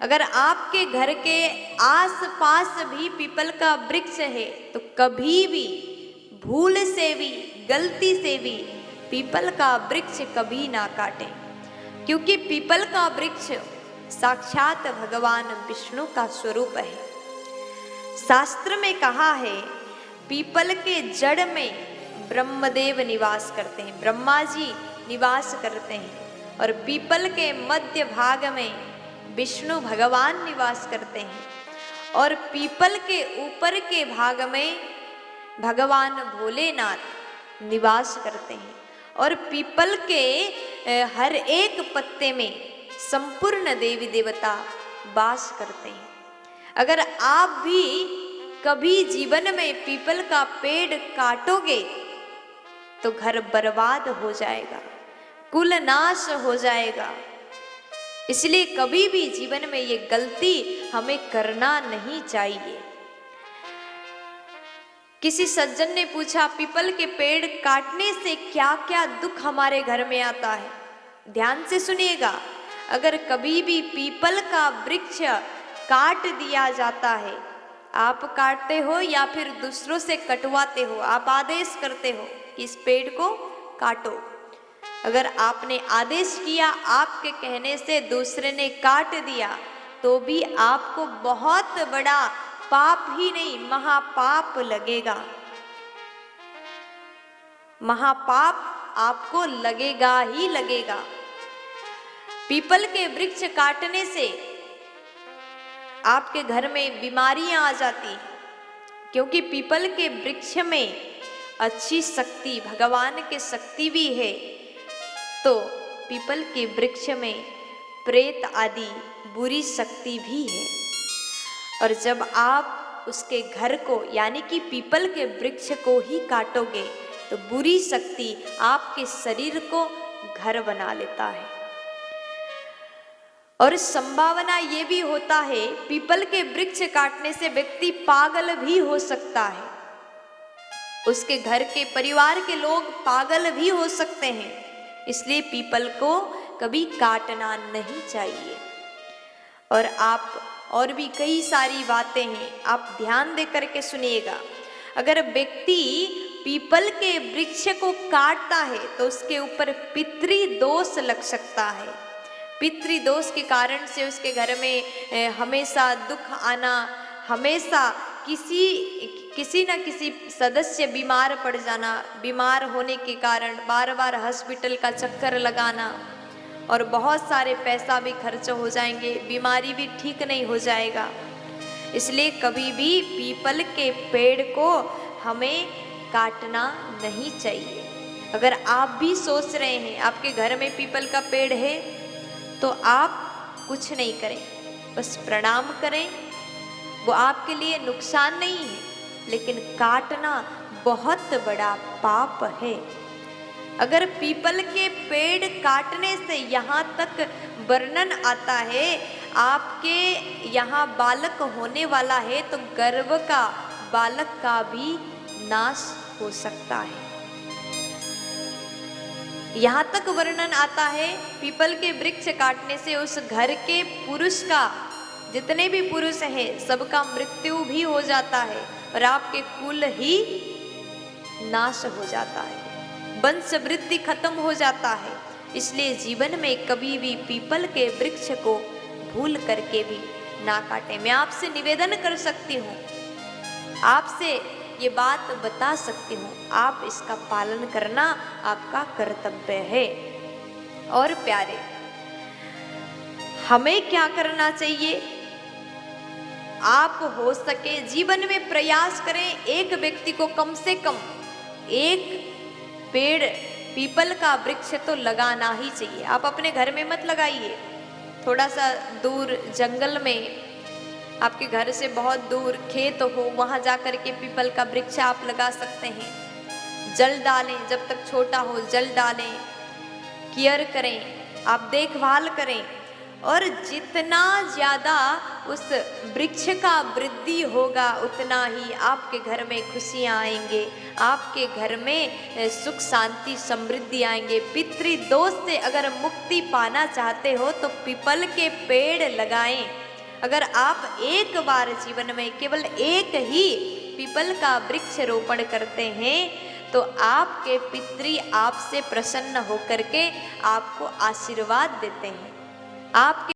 अगर आपके घर के आसपास भी पीपल का वृक्ष है तो कभी भी भूल से भी गलती से भी पीपल का वृक्ष कभी ना काटें, क्योंकि पीपल का वृक्ष साक्षात भगवान विष्णु का स्वरूप है। शास्त्र में कहा है पीपल के जड़ में ब्रह्मदेव निवास करते हैं, ब्रह्मा जी निवास करते हैं, और पीपल के मध्य भाग में विष्णु भगवान निवास करते हैं, और पीपल के ऊपर के भाग में भगवान भोलेनाथ निवास करते हैं, और पीपल के हर एक पत्ते में संपूर्ण देवी देवता वास करते हैं। अगर आप भी कभी जीवन में पीपल का पेड़ काटोगे तो घर बर्बाद हो जाएगा, कुल नाश हो जाएगा। इसलिए कभी भी जीवन में ये गलती हमें करना नहीं चाहिए। किसी सज्जन ने पूछा पीपल के पेड़ काटने से क्या क्या दुख हमारे घर में आता है। ध्यान से सुनिएगा, अगर कभी भी पीपल का वृक्ष काट दिया जाता है, आप काटते हो या फिर दूसरों से कटवाते हो, आप आदेश करते हो कि इस पेड़ को काटो, अगर आपने आदेश किया, आपके कहने से दूसरे ने काट दिया, तो भी आपको बहुत बड़ा पाप ही नहीं महापाप लगेगा, महापाप आपको लगेगा ही लगेगा। पीपल के वृक्ष काटने से आपके घर में बीमारियां आ जाती हैं, क्योंकि पीपल के वृक्ष में अच्छी शक्ति, भगवान की शक्ति भी है, तो पीपल के वृक्ष में प्रेत आदि बुरी शक्ति भी है। और जब आप उसके घर को यानी कि पीपल के वृक्ष को ही काटोगे तो बुरी शक्ति आपके शरीर को घर बना लेता है। और संभावना ये भी होता है पीपल के वृक्ष काटने से व्यक्ति पागल भी हो सकता है, उसके घर के परिवार के लोग पागल भी हो सकते हैं। इसलिए पीपल को कभी काटना नहीं चाहिए। और आप और भी कई सारी बातें हैं, आप ध्यान दे करके सुनिएगा। अगर व्यक्ति पीपल के वृक्ष को काटता है तो उसके ऊपर पितृदोष लग सकता है। पितृदोष के कारण से उसके घर में हमेशा दुख आना, हमेशा किसी न किसी सदस्य बीमार पड़ जाना, बीमार होने के कारण बार बार हॉस्पिटल का चक्कर लगाना, और बहुत सारे पैसा भी खर्च हो जाएंगे, बीमारी भी ठीक नहीं हो जाएगा। इसलिए कभी भी पीपल के पेड़ को हमें काटना नहीं चाहिए। अगर आप भी सोच रहे हैं आपके घर में पीपल का पेड़ है तो आप कुछ नहीं करें, बस प्रणाम करें, वो आपके लिए नुकसान नहीं है, लेकिन काटना बहुत बड़ा पाप है। अगर पीपल के पेड़ काटने से यहाँ तक वर्णन आता है आपके यहाँ बालक होने वाला है तो गर्भ का बालक का भी नाश हो सकता है। यहाँ तक वर्णन आता है पीपल के वृक्ष काटने से उस घर के पुरुष का, जितने भी पुरुष हैं सबका मृत्यु भी हो जाता है और आपके कुल ही नाश हो जाता है, वंश वृद्धि खत्म हो जाता है। इसलिए जीवन में कभी भी पीपल के वृक्ष को भूल करके भी ना काटें। मैं आपसे निवेदन कर सकती हूँ, आपसे ये बात बता सकती हूँ, आप इसका पालन करना आपका कर्तव्य है। और प्यारे, हमें क्या करना चाहिए? आप हो सके जीवन में प्रयास करें, एक व्यक्ति को कम से कम एक पेड़ पीपल का वृक्ष तो लगाना ही चाहिए। आप अपने घर में मत लगाइए, थोड़ा सा दूर जंगल में, आपके घर से बहुत दूर खेत हो, वहां जाकर के पीपल का वृक्ष आप लगा सकते हैं। जल डालें, जब तक छोटा हो जल डालें, केयर करें, आप देखभाल करें, और जितना ज़्यादा उस वृक्ष का वृद्धि होगा उतना ही आपके घर में खुशियाँ आएंगे, आपके घर में सुख शांति समृद्धि आएंगे। पितृदोष से अगर मुक्ति पाना चाहते हो तो पीपल के पेड़ लगाएं, अगर आप एक बार जीवन में केवल एक ही पीपल का वृक्ष रोपण करते हैं तो आपके पितृ आपसे प्रसन्न होकर के आपको आशीर्वाद देते हैं। आपके